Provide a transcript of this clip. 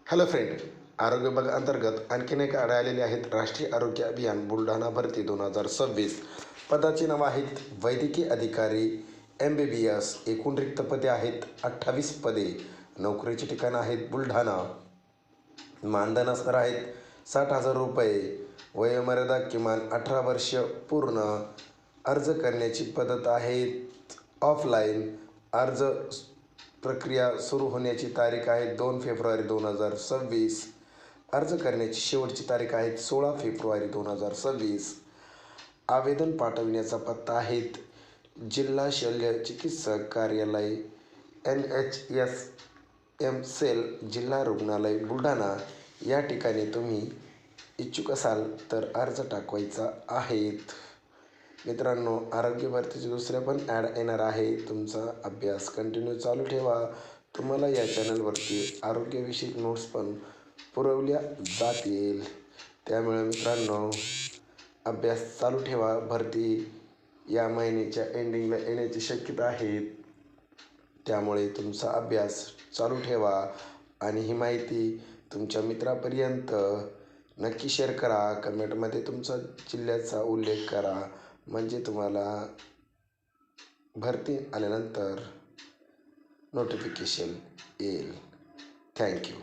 Hello friend, आरोग्य विभाग अंतर्गत आणखीन एक ॲड आलेले आहेत. राष्ट्रीय आरोग्य अभियान बुलढाणा भरती 2026. पदाची नावं आहेत वैद्यकीय अधिकारी MBBS. एकूण रिक्त पदे आहेत 28 पदे. नोकरीची ठिकाणं आहेत बुलढाणा. मानधन असणार आहेत 60,000 रुपये. वयोमर्यादा किमान 18 वर्ष पूर्ण. अर्ज करण्याची पद्धत आहेत ऑफलाईन. अर्ज प्रक्रिया सुरू होण्याची तारीख आहे 2 फेब्रुवारी 2026. अर्ज करण्याची शेवटची तारीख आहे 16 फेब्रुवारी 2026. आवेदन पाठविण्याचा पत्ता आहेत जिल्हा शल्य चिकित्सक कार्यालय NHSM सेल जिल्हा रुग्णालय बुलढाणा. या ठिकाणी तुम्ही इच्छुक असाल तर अर्ज टाकवायचा आहेत. मित्रांनो, आरोग्य भरतीचे दुसऱ्या पण ॲड येणार आहे. तुमचा अभ्यास कंटिन्यू चालू ठेवा. तुम्हाला या चॅनलवरती आरोग्यविषयक नोट्स पण पुरवल्या जातील. त्यामुळे मित्रांनो, अभ्यास चालू ठेवा. भरती या महिन्याच्या एंडिंगला येण्याची शक्यता आहे. त्यामुळे तुमचा अभ्यास चालू ठेवा आणि ही माहिती तुमच्या मित्रापर्यंत नक्की शेअर करा. कमेंटमध्ये तुमचा जिल्ह्याचा उल्लेख करा, म्हणजे तुम्हाला भरती आल्यानंतर नोटिफिकेशन येईल. थँक्यू.